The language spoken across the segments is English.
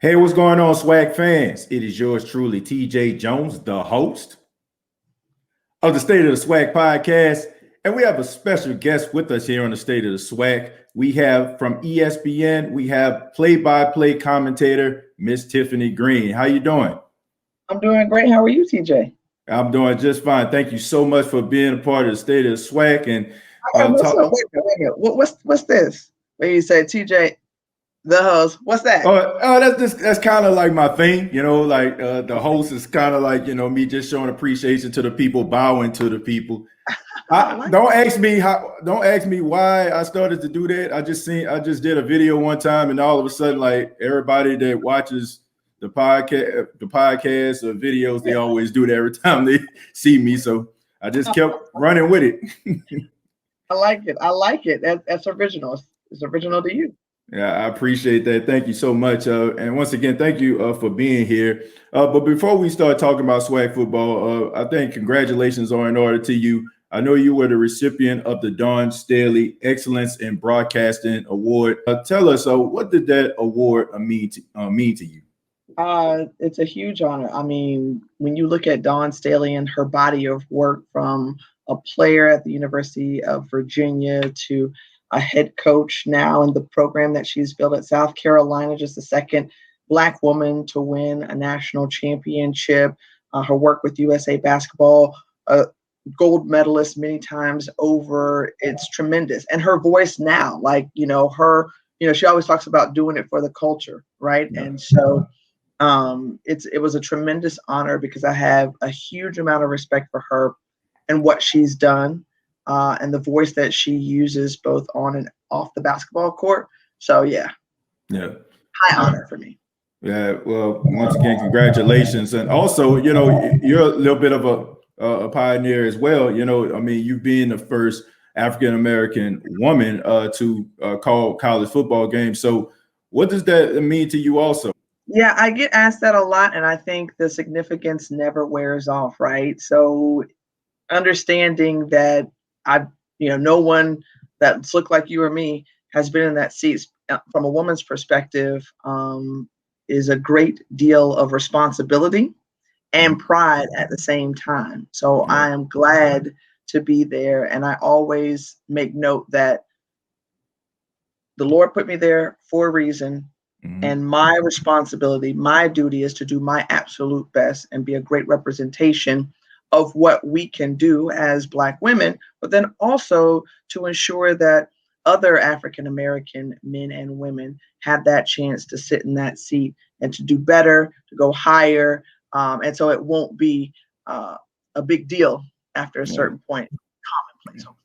Hey, what's going on, SWAC fans? It is yours truly, TJ Jones, the host of the State of the SWAC podcast. And we have a special guest with us here on the State of the SWAC. We have from ESPN, we have play-by-play commentator, Miss Tiffany Greene. How you doing? I'm doing great. How are you, TJ? I'm doing just fine. Thank you so much for being a part of the State of the SWAC. And what's this? When you say TJ, the host, what's that? That's kind of like my thing, like the host is kind of like, me just showing appreciation to the people, bowing to the people. Don't ask me why I started to do that. I just did a video one time, and all of a sudden, like everybody that watches the podcast or videos, they always do that every time they see me. So I just kept running with it. I like it. That's original. It's original to you. Yeah, I appreciate that. Thank you so much. And once again, thank you for being here. But before we start talking about SWAC football, I think congratulations are in order to you. I know you were the recipient of the Dawn Staley Excellence in Broadcasting Award. Tell us, what did that award mean to you? It's a huge honor. I mean, when you look at Dawn Staley and her body of work, from a player at the University of Virginia to a head coach now in the program that she's built at South Carolina, just the second Black woman to win a national championship. Her work with USA Basketball, gold medalist many times over. It's tremendous. And her voice now, she always talks about doing it for the culture, right? Yeah. And so it was a tremendous honor because I have a huge amount of respect for her and what she's done. And the voice that she uses both on and off the basketball court. So, yeah. High honor for me. Yeah, well, once again, congratulations. And also, you're a little bit of a pioneer as well. I mean, you being the first African-American woman to call college football games. So what does that mean to you also? Yeah, I get asked that a lot, and I think the significance never wears off, right? So understanding that no one that's looked like you or me has been in that seat from a woman's perspective is a great deal of responsibility and pride at the same time. So I am glad to be there. And I always make note that the Lord put me there for a reason. And my responsibility, my duty is to do my absolute best and be a great representation of what we can do as Black women, but then also to ensure that other African-American men and women have that chance to sit in that seat and to do better, to go higher. And so it won't be a big deal after a certain point, commonplace, hopefully.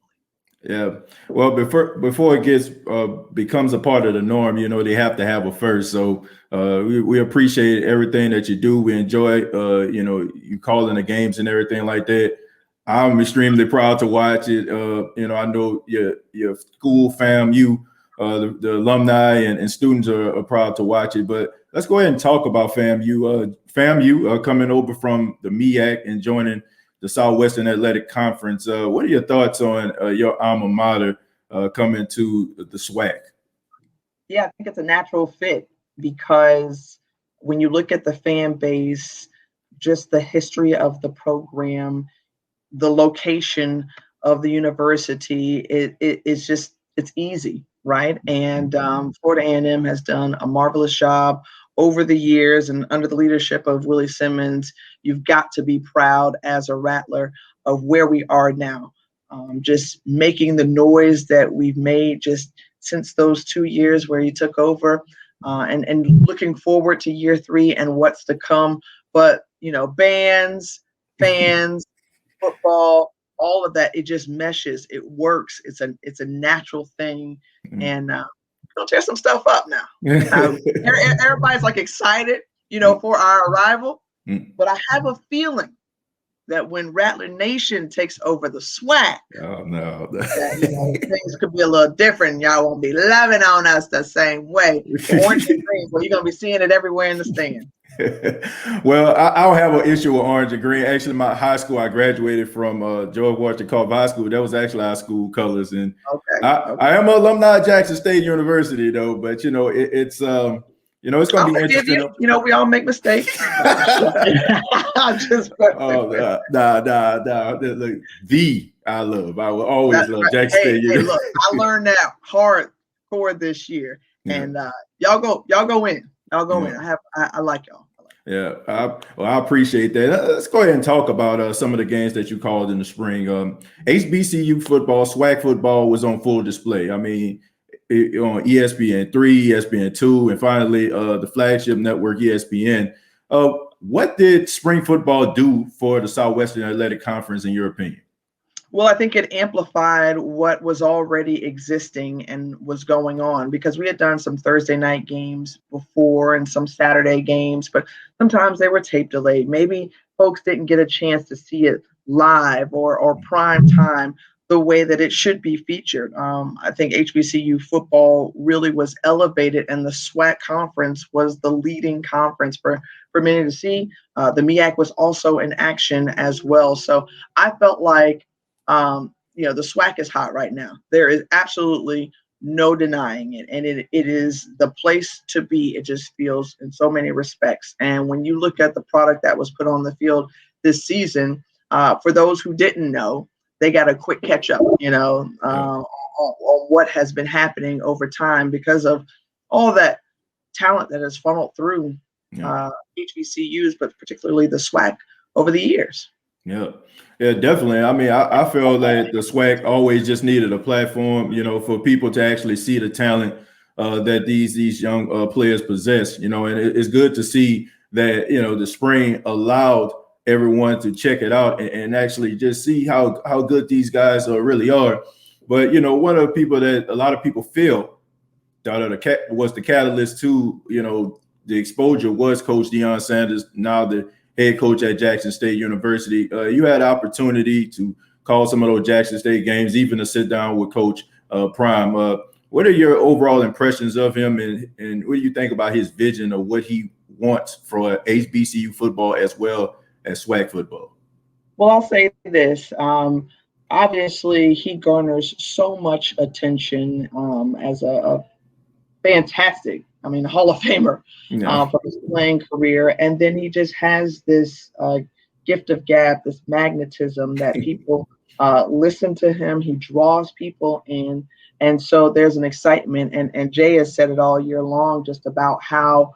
Yeah. Well, before it becomes a part of the norm, they have to have a first. So we appreciate everything that you do. We enjoy, you calling the games and everything like that. I'm extremely proud to watch it. I know your school, FAMU, the alumni and students are proud to watch it. But let's go ahead and talk about FAMU. FAMU coming over from the MEAC and joining the Southwestern Athletic Conference. What are your thoughts on your alma mater coming to the SWAC? Yeah, I think it's a natural fit because when you look at the fan base, just the history of the program, the location of the university, it's easy, right? And Florida A&M has done a marvelous job over the years, and under the leadership of Willie Simmons, you've got to be proud as a Rattler of where we are now. Just making the noise that we've made just since those 2 years where he took over, and looking forward to year 3 and what's to come. But, bands, fans, football, all of that, it just meshes. It works. It's a natural thing. And gonna tear some stuff up now. Everybody's like excited, for our arrival. But I have a feeling that when Rattler Nation takes over the SWAC, things could be a little different. Y'all won't be loving on us the same way. Orange and green, well, you're gonna be seeing it everywhere in the stand. Well, I don't have an issue with orange and green. Actually, my high school, I graduated from George Washington Carver High School. That was actually our school colors. And I am an alumni of Jackson State University, though. But, it's You know, it's going to be forgive interesting. you. You know, we all make mistakes. Just Oh, nah. Look, I will always that's love right. Jackson Hey, State. look, I learned that hardcore this year, Yeah. and y'all go in. Y'all go in. Yeah. I like y'all. Yeah, I appreciate that. Let's go ahead and talk about some of the games that you called in the spring. HBCU football, SWAC football was on full display. I mean, on ESPN3, ESPN2, and finally the flagship network, ESPN. What did spring football do for the Southwestern Athletic Conference, in your opinion? Well, I think it amplified what was already existing and was going on, because we had done some Thursday night games before and some Saturday games, but sometimes they were tape delayed. Maybe folks didn't get a chance to see it live or prime time the way that it should be featured. I think HBCU football really was elevated, and the SWAC conference was the leading conference for many to see. The MEAC was also in action as well. So I felt like the SWAC is hot right now. There is absolutely no denying it. And it is the place to be. It just feels in so many respects. And when you look at the product that was put on the field this season, for those who didn't know, they got a quick catch up, on what has been happening over time because of all that talent that has funneled through HBCUs, but particularly the SWAC over the years. Yeah, definitely. I mean, I feel that the SWAC always just needed a platform, for people to actually see the talent that these young players possess, and it's good to see that, the spring allowed everyone to check it out and actually just see how good these guys really are. But, one of the people that a lot of people feel that was the catalyst to, the exposure was Coach Deion Sanders, now the head coach at Jackson State University. You had the opportunity to call some of those Jackson State games, even to sit down with Coach Prime. What are your overall impressions of him, and what do you think about his vision of what he wants for HBCU football as well as SWAC football? Well, I'll say this. Obviously, he garners so much attention as a fantastic, Hall of Famer for his playing career. And then he just has this gift of gab, this magnetism that people listen to him. He draws people in. And so there's an excitement. And Jay has said it all year long just about how,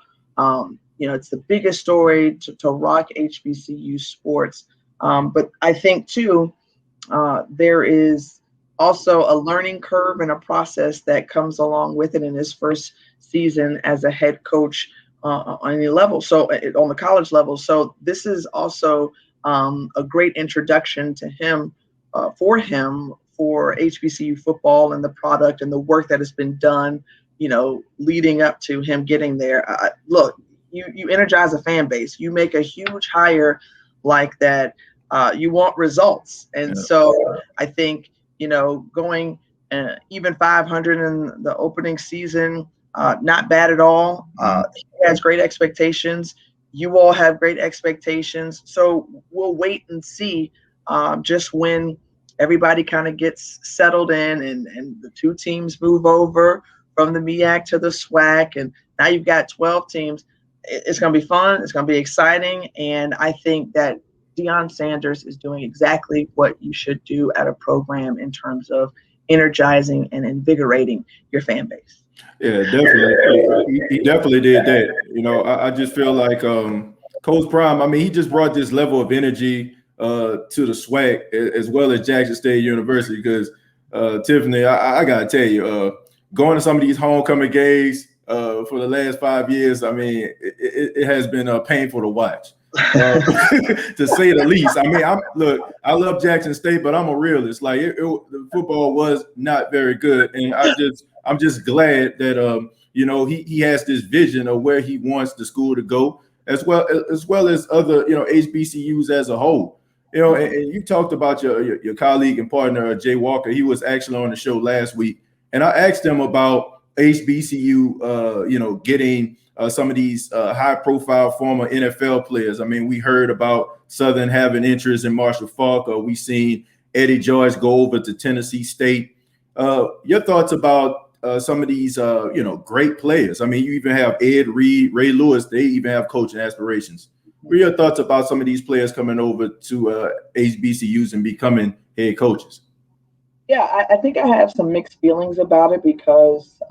it's the biggest story to rock HBCU sports. But I think, too, there is also a learning curve and a process that comes along with it in his first season as a head coach on any level. So on the college level. So this is also a great introduction to him, for HBCU football and the product and the work that has been done, leading up to him getting there. Look, you energize a fan base. You make a huge hire like that. You want results. And so I think, going even 500 in the opening season, not bad at all. He has great expectations. You all have great expectations. So we'll wait and see just when everybody kind of gets settled in and the two teams move over from the MEAC to the SWAC. And now you've got 12 teams. It's going to be fun. It's going to be exciting. And I think that Deion Sanders is doing exactly what you should do at a program in terms of energizing and invigorating your fan base. Yeah, definitely. He definitely did that. I just feel like Coach Prime, he just brought this level of energy to the SWAC as well as Jackson State University, because Tiffany, I got to tell you, going to some of these homecoming games for the last 5 years, it has been painful to watch. To say the least. I love Jackson State, but I'm a realist. Like the football was not very good, and I'm just glad that he has this vision of where he wants the school to go, as well as other HBCUs as a whole. And you talked about your colleague and partner Jay Walker. He was actually on the show last week, and I asked him about HBCU, getting some of these high-profile former NFL players. We heard about Southern having interest in Marshall Faulk. We seen Eddie George go over to Tennessee State. Your thoughts about some of these, great players. I mean, you even have Ed Reed, Ray Lewis. They even have coaching aspirations. What are your thoughts about some of these players coming over to HBCUs and becoming head coaches? Yeah, I think I have some mixed feelings about it because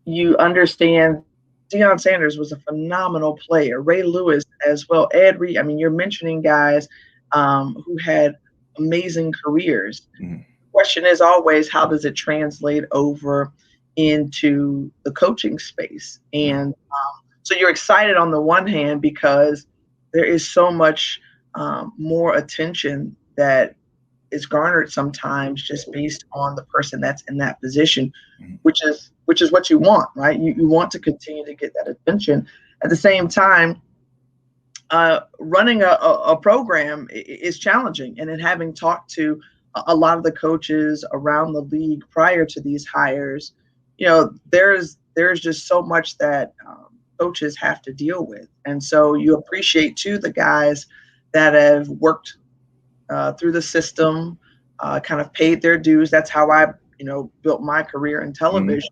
you understand Deion Sanders was a phenomenal player. Ray Lewis as well. Ed Reed. I mean, you're mentioning guys who had amazing careers. Mm-hmm. The question is always, how does it translate over into the coaching space? And so you're excited on the one hand because there is so much more attention that is garnered sometimes just based on the person that's in that position, which is what you want, right? You want to continue to get that attention. At the same time, running a program is challenging. And then having talked to a lot of the coaches around the league prior to these hires, there's just so much that coaches have to deal with. And so you appreciate too the guys that have worked through the system, kind of paid their dues. That's how I, built my career in television,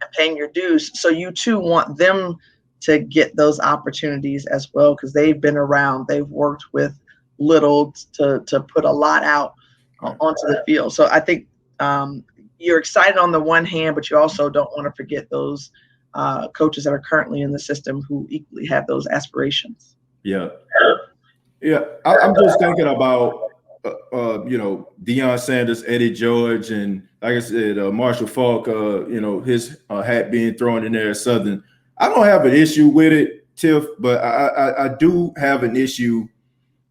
and paying your dues. So you too want them to get those opportunities as well, because they've been around, they've worked with little to put a lot out onto the field. So I think you're excited on the one hand, but you also don't want to forget those coaches that are currently in the system who equally have those aspirations. Yeah. I'm just thinking about, Deion Sanders, Eddie George, and like I said, Marshall Faulk, his hat being thrown in there at Southern. I don't have an issue with it, Tiff, but I do have an issue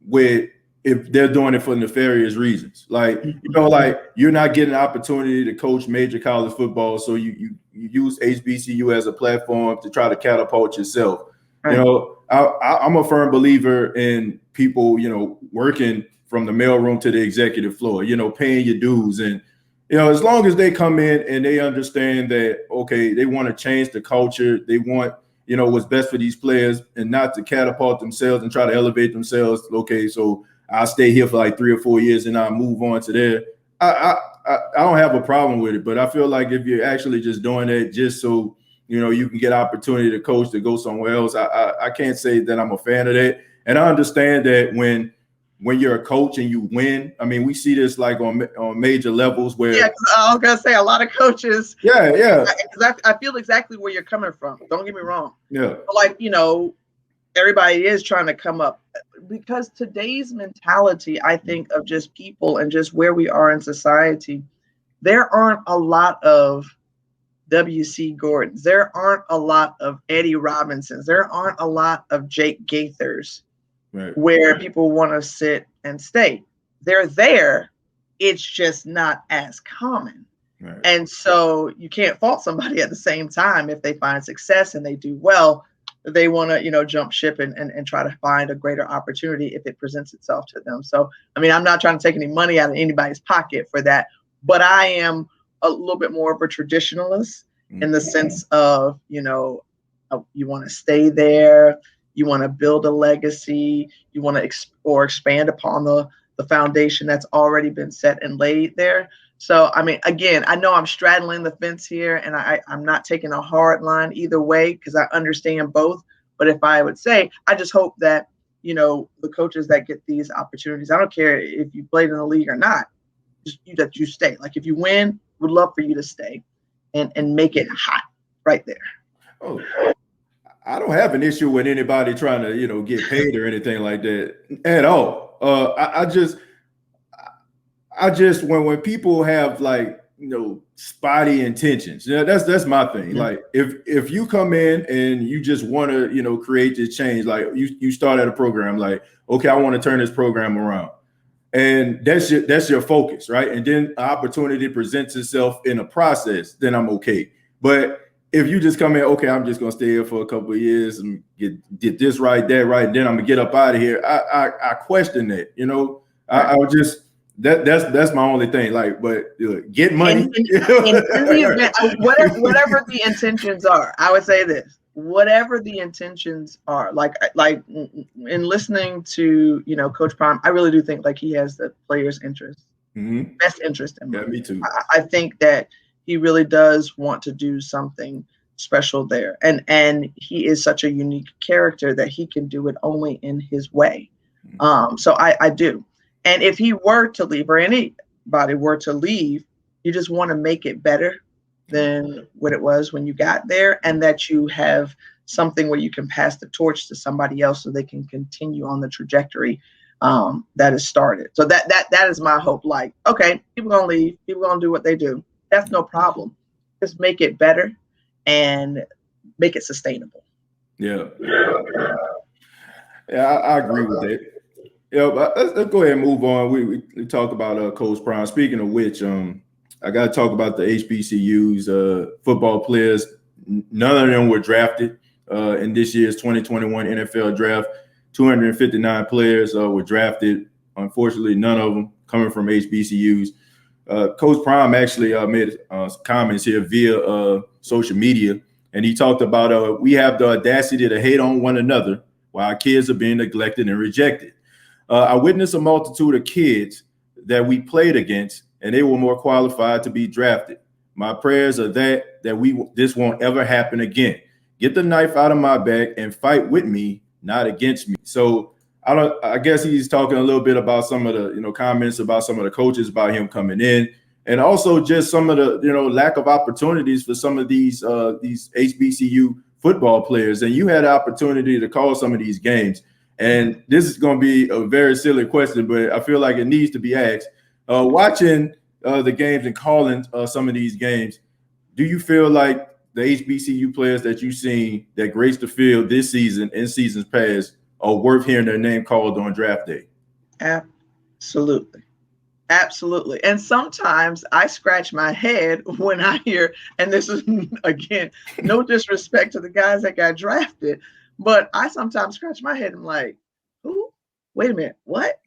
with if they're doing it for nefarious reasons. Like, you're not getting an opportunity to coach major college football, so you use HBCU as a platform to try to catapult yourself. Right. I'm a firm believer in people, working from the mailroom to the executive floor, paying your dues. And, as long as they come in and they understand that, okay, they want to change the culture, they want, what's best for these players and not to catapult themselves and try to elevate themselves. Okay, so I'll stay here for like 3 or 4 years and I'll move on to there. I don't have a problem with it, but I feel like if you're actually just doing it just so, you can get opportunity to coach to go somewhere else, I can't say that I'm a fan of that. And I understand that when you're a coach and you win, I mean, we see this like on major levels where. Yeah, I was gonna say a lot of coaches. Yeah. Because I feel exactly where you're coming from. Don't get me wrong. Yeah. But everybody is trying to come up, because today's mentality, I think, of just people and just where we are in society, there aren't a lot of W.C. Gordons. There aren't a lot of Eddie Robinsons. There aren't a lot of Jake Gaithers. Right. Where people want to sit and stay. They're there. It's just not as common. Right. And so you can't fault somebody at the same time if they find success and they do well. They want to, jump ship and try to find a greater opportunity if it presents itself to them. So, I mean, I'm not trying to take any money out of anybody's pocket for that, but I am a little bit more of a traditionalist in the sense of, you want to stay there. You want to build a legacy. You want to expand upon the foundation that's already been set and laid there. So, I mean, again, I know I'm straddling the fence here, and I'm not taking a hard line either way because I understand both. But if I would say, I just hope that, the coaches that get these opportunities, I don't care if you played in the league or not, that you stay. Like, if you win, would love for you to stay and make it hot right there. Oh. I don't have an issue with anybody trying to, get paid or anything like that at all. I just when people have spotty intentions, that's my thing. Mm-hmm. Like if you come in and you just want to, create this change, like you start at a program, like, okay, I want to turn this program around. And that's your focus, right? And then an opportunity presents itself in a process, then I'm okay. But if you just come in, okay, I'm just gonna stay here for a couple of years and get this right, that right, and then I'm gonna get up out of here. I question that, I would just that's my only thing. Like, but get money. In the event, whatever the intentions are, I would say this: whatever the intentions are, like in listening to Coach Prime, I really do think he has the players' interest, best interest in mind. Yeah, me too. I think that he really does want to do something special there. And he is such a unique character that he can do it only in his way. So I do. And if he were to leave, or anybody were to leave, you just want to make it better than what it was when you got there, and that you have something where you can pass the torch to somebody else so they can continue on the trajectory that has started. So that is my hope. Like, okay, people gonna leave, people gonna do what they do. That's no problem. Just make it better and make it sustainable. Yeah, I agree with that. Yeah, but let's go ahead and move on. We talked about Coach Prime. Speaking of which, I got to talk about the HBCUs football players. None of them were drafted in this year's 2021 NFL draft. 259 players were drafted. Unfortunately, none of them coming from HBCUs. Coach Prime actually made comments here via social media, and he talked about we have the audacity to hate on one another while our kids are being neglected and rejected. I witnessed a multitude of kids that we played against, and they were more qualified to be drafted. My prayers are that this won't ever happen again. Get the knife out of my back and fight with me, not against me. So I guess he's talking a little bit about some of the comments about some of the coaches about him coming in, and also just some of the lack of opportunities for some of these HBCU football players. And you had the opportunity to call some of these games. And this is going to be a very silly question, but I feel like it needs to be asked. Watching the games and calling some of these games, do you feel like the HBCU players that you've seen that graced the field this season and seasons past are worth hearing their name called on draft day? Absolutely. Absolutely. And sometimes I scratch my head when I hear, and this is, again, no disrespect to the guys that got drafted, but I sometimes scratch my head and I'm like, who? Wait a minute, what?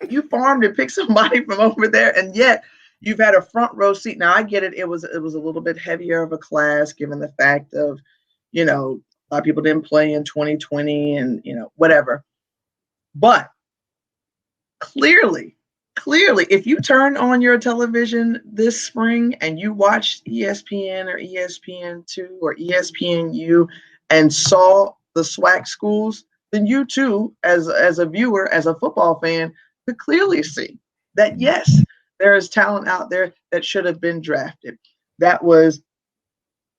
You farmed and picked somebody from over there, and yet you've had a front row seat. Now I get it. It was a little bit heavier of a class, given the fact of, a lot of people didn't play in 2020 and whatever. But clearly, if you turn on your television this spring and you watched ESPN or ESPN2 or ESPNU and saw the SWAC schools, then you too, as a viewer, as a football fan, could clearly see that, yes, there is talent out there that should have been drafted.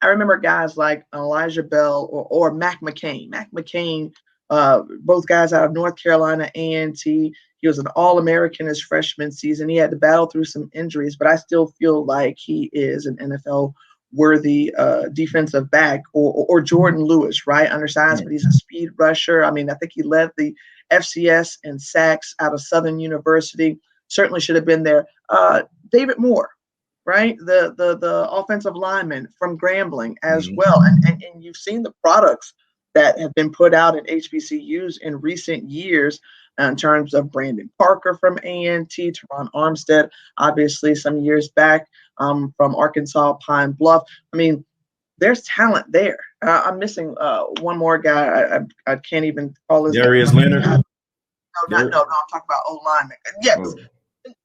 I remember guys like Elijah Bell or Mac McCain. Both guys out of North Carolina A&T. He was an All-American his freshman season. He had to battle through some injuries, but I still feel like he is an NFL-worthy defensive back. Or Jordan Lewis, right? Undersized, but he's a speed rusher. I mean, I think he led the FCS in sacks out of Southern University. Certainly should have been there. David Moore, right? The offensive lineman from Grambling as well. And you've seen the products that have been put out at HBCUs in recent years in terms of Brandon Parker from A&T, Teron Armstead, obviously some years back from Arkansas Pine Bluff. I mean, there's talent there. I'm missing one more guy. I can't even call his Darius name. Leonard. No, I'm talking about O-lineman. Yeah,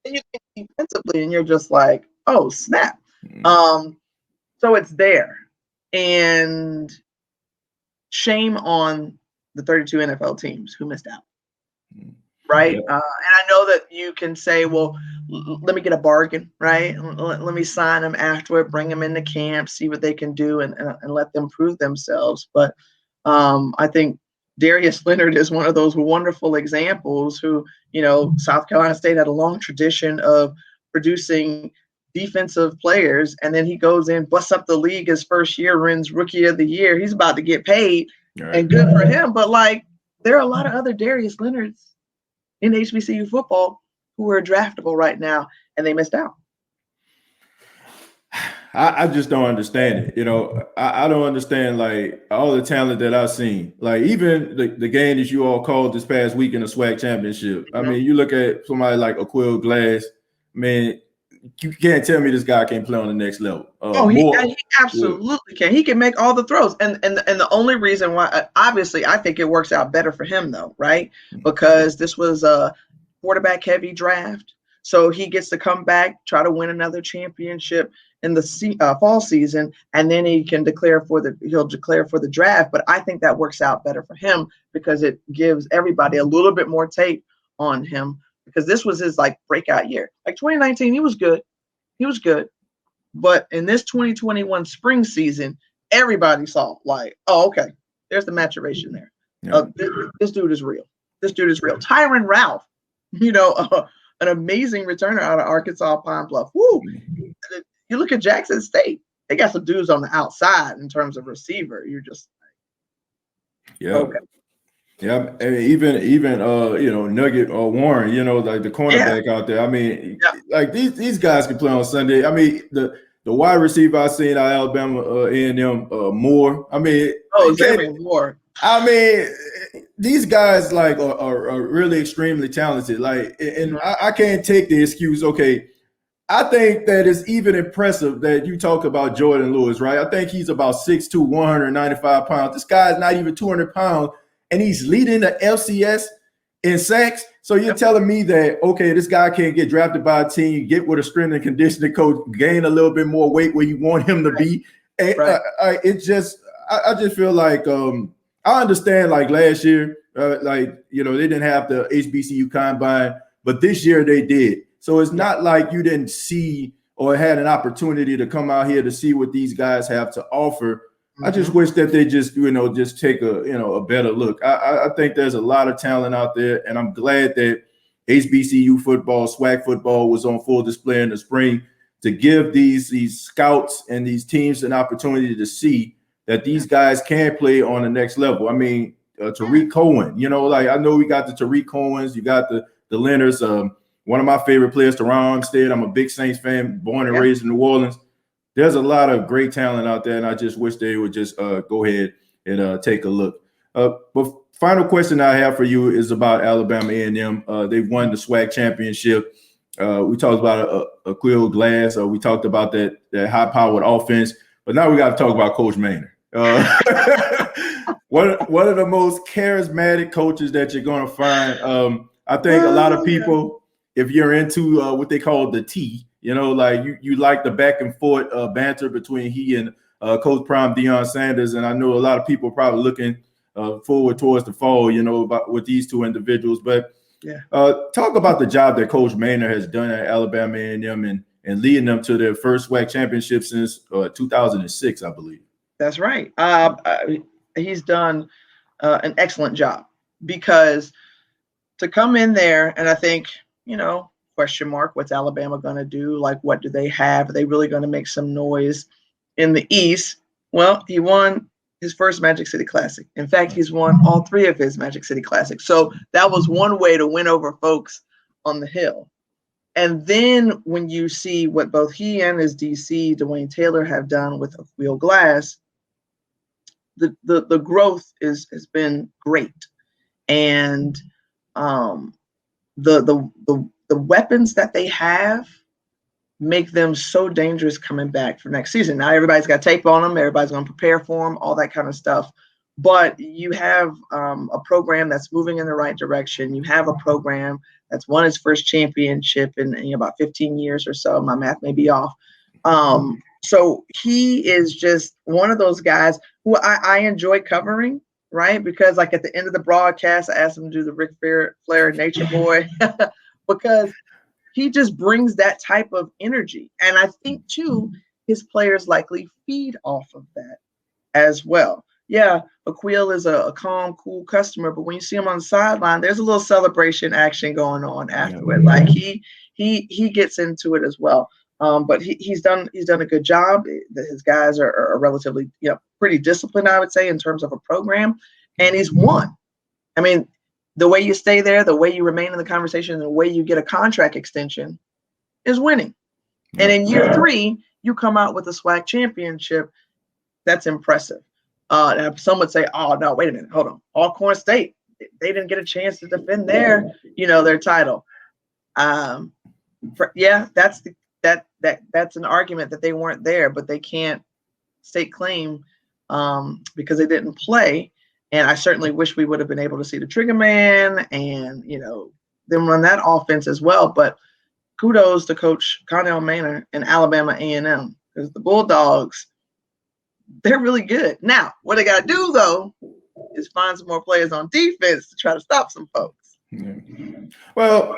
and you think defensively, and you're just like, oh, snap. So it's there. And shame on the 32 NFL teams who missed out. Right. Yep. And I know that you can say, well, let me get a bargain, right? Let me sign them afterward, bring them into camp, see what they can do and let them prove themselves. But I think Darius Leonard is one of those wonderful examples who, South Carolina State had a long tradition of producing defensive players. And then he goes in, busts up the league his first year, wins Rookie of the Year. He's about to get paid. Right. And good for him. But there are a lot of other Darius Leonards in HBCU football who are draftable right now, and they missed out. I just don't understand it. I don't understand all the talent that I've seen. Even the game that you all called this past week in the SWAC championship. I mean, you look at somebody like Aquil Glass. Man, you can't tell me this guy can't play on the next level. He absolutely can. He can make all the throws. And the only reason why, obviously, I think it works out better for him, though, right? Because this was a quarterback-heavy draft. So he gets to come back, try to win another championship. in the fall season, and then he'll declare for the draft. But I think that works out better for him because it gives everybody a little bit more tape on him, because this was his like breakout year. Like 2019, he was good. But in this 2021 spring season, everybody saw like, oh, okay, there's the maturation there. Yeah. This dude is real. Tyron Ralph, an amazing returner out of Arkansas Pine Bluff. Woo! You look at Jackson State, they got some dudes on the outside in terms of receiver. You're just okay. Yeah, and even Nugget or Warren, like the cornerback out there. I mean, like these guys can play on Sunday. I mean, the wide receiver I seen out of Alabama A&M Moore. I mean, Moore. I mean, these guys like are really extremely talented. Like, and I can't take the excuse. Okay, I think that it's even impressive that you talk about Jordan Lewis, right? I think he's about 6'2", 195 pounds. This guy's not even 200 pounds, and he's leading the FCS in sacks. So you're telling me that, okay, this guy can't get drafted by a team, get with a strength and conditioning coach, gain a little bit more weight where you want him to be. And I just feel like I understand like last year, they didn't have the HBCU combine, but this year they did. So it's not like you didn't see or had an opportunity to come out here to see what these guys have to offer. I just wish that they just take a better look. I think there's a lot of talent out there, and I'm glad that HBCU football, SWAC football was on full display in the spring to give these scouts and these teams an opportunity to see that these guys can play on the next level. I mean, Tariq Cohen, I know we got the Tariq Cohens, you got the Leonards. One of my favorite players, Teron Armstead. I'm a big Saints fan, born and raised in New Orleans. There's a lot of great talent out there, and I just wish they would just go ahead and take a look. But final question I have for you is about Alabama A&M. They've won the SWAC championship. We talked about Aqeel Glass. We talked about that high-powered offense. But now we got to talk about Coach Maynard. One of the most charismatic coaches that you're going to find. I think a lot of people, if you're into what they call the T, like you like the back and forth banter between he and Coach Prime Deion Sanders. And I know a lot of people are probably looking forward towards the fall, about with these two individuals. But talk about the job that Coach Maynard has done at Alabama A&M and leading them to their first SWAC championship since 2006, I believe. That's right. He's done an excellent job, because to come in there, and I think, question mark, what's Alabama going to do? Like, what do they have? Are they really going to make some noise in the East? Well, he won his first Magic City Classic. In fact, he's won all three of his Magic City Classics. So that was one way to win over folks on the Hill. And then when you see what both he and his DC, Dwayne Taylor, have done with Aqeel Glass, the growth has been great. And the weapons that they have make them so dangerous coming back for next season. Now everybody's got tape on them. Everybody's going to prepare for them, all that kind of stuff. But you have a program that's moving in the right direction. You have a program that's won its first championship in about 15 years or so. My math may be off. So he is just one of those guys who I enjoy covering, right? Because like at the end of the broadcast, I asked him to do the Ric Flair Nature Boy because he just brings that type of energy. And I think, too, his players likely feed off of that as well. Yeah, Aqeel is a calm, cool customer, but when you see him on the sideline, there's a little celebration action going on afterward. Like he gets into it as well. But he's done a good job. His guys are relatively pretty disciplined, I would say, in terms of a program, and he's won. I mean, the way you stay there, the way you remain in the conversation, and the way you get a contract extension is winning. And in year 3, you come out with a SWAC championship. That's impressive. Now some would say, "Oh no, wait a minute, hold on. Alcorn State, they didn't get a chance to defend their title." That's an argument that they weren't there, but they can't stake claim because they didn't play. And I certainly wish we would have been able to see the trigger man and them run that offense as well. But kudos to Coach Connell Maynard and Alabama A&M. because the Bulldogs, they're really good. Now, what they got to do, though, is find some more players on defense to try to stop some folks. Yeah. Well,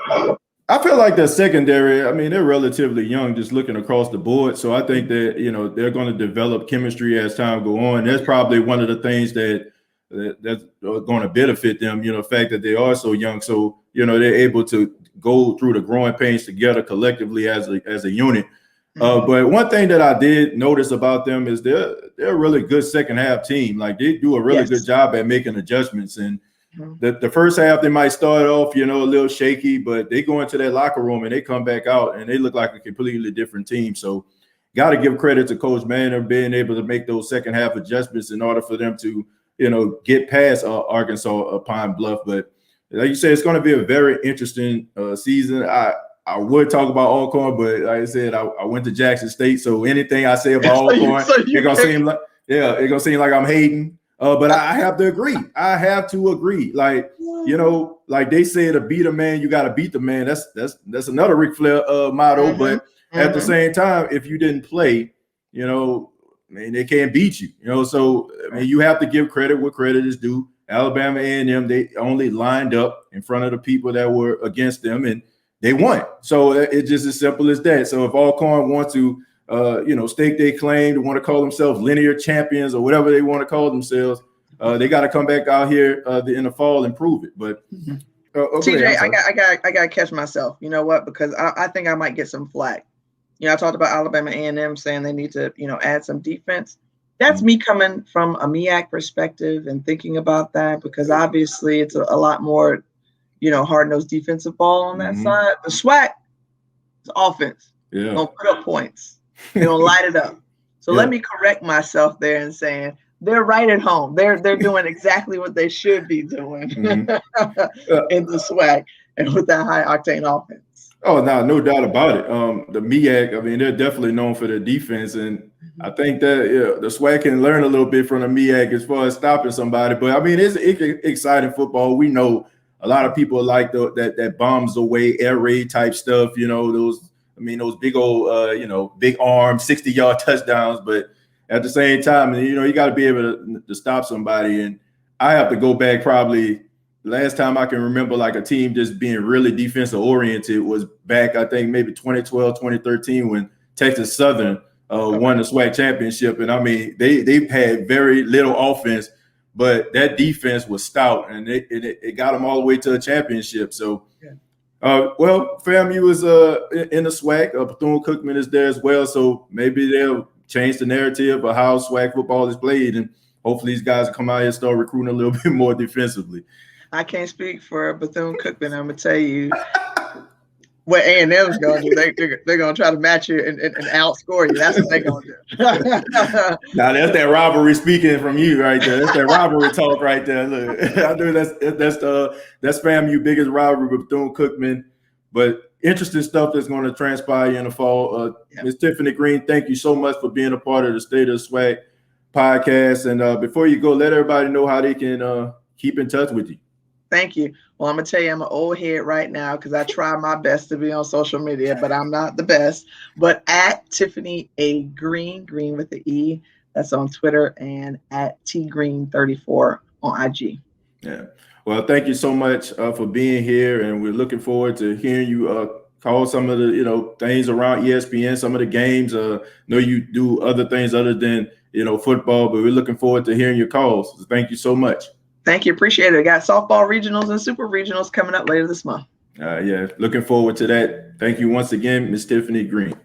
I feel like the secondary, I mean, they're relatively young, just looking across the board. So I think that, they're going to develop chemistry as time go on. That's probably one of the things that's going to benefit them, the fact that they are so young. So, they're able to go through the growing pains together collectively as a unit. But one thing that I did notice about them is they're a really good second half team. Like, they do a really good job at making adjustments. And the first half, they might start off, a little shaky, but they go into that locker room and they come back out and they look like a completely different team. So got to give credit to Coach Manor being able to make those second half adjustments in order for them to, get past Arkansas Pine Bluff. But like you said, it's going to be a very interesting season. I would talk about Alcorn, but like I said, I went to Jackson State, so anything I say about Alcorn, it's gonna seem like I'm hating. But I have to agree. Like, like they say, to beat a man, you got to beat the man. That's another Ric Flair motto. But at the same time, if you didn't play, they can't beat you. So I mean, you have to give credit where credit is due. Alabama A&M, they only lined up in front of the people that were against them, and they won. So it's just as simple as that. So if Alcorn want to, stake their claim, to want to call themselves linear champions or whatever they want to call themselves, they got to come back out here in the fall and prove it. But TJ, I got to catch myself. You know what? Because I think I might get some flack. I talked about Alabama A&M saying they need to, add some defense. That's me coming from a MEAC perspective and thinking about that, because obviously it's a lot more, hard-nosed defensive ball on that side. The SWAC is offense. Yeah. Gonna put up points. They're gonna light it up. So let me correct myself there and saying they're right at home. They're doing exactly what they should be doing in the SWAC and with that high octane offense. Oh, no doubt about it. The MEAC, I mean, they're definitely known for their defense, and I think that the SWAC can learn a little bit from the MEAC as far as stopping somebody. But I mean, it's exciting football. We know a lot of people like that bombs away air raid type stuff. Those big old big arm 60-yard touchdowns. But at the same time, you got to be able to stop somebody. And I have to go back probably. Last time I can remember like a team just being really defensive oriented was back, I think maybe 2012, 2013 when Texas Southern won the SWAC championship. And I mean, they've had very little offense, but that defense was stout, and it got them all the way to a championship. So, FAMU was in the SWAC. Bethune-Cookman is there as well. So maybe they'll change the narrative of how SWAC football is played, and hopefully these guys will come out here and start recruiting a little bit more defensively. I can't speak for Bethune-Cookman. I'm gonna tell you what A&M's gonna do. They're gonna try to match you and outscore you. That's what they're gonna do. Now that's that rivalry speaking from you right there. That's that rivalry talk right there. Look, I know that's FAMU biggest rivalry with Bethune-Cookman. But interesting stuff that's going to transpire in the fall. Ms. Tiffany Greene, thank you so much for being a part of the State of the SWAC podcast. And before you go, let everybody know how they can keep in touch with you. Thank you. Well, I'm going to tell you, I'm an old head right now because I try my best to be on social media, but I'm not the best. But at Tiffany A. Greene, Greene with the E, that's on Twitter, and at tgreen34 on IG. Yeah. Well, thank you so much for being here, and we're looking forward to hearing you call some of the things around ESPN, some of the games. Know you do other things other than football, but we're looking forward to hearing your calls. So thank you so much. Thank you. Appreciate it. I got softball regionals and super regionals coming up later this month. Looking forward to that. Thank you once again, Ms. Tiffany Greene.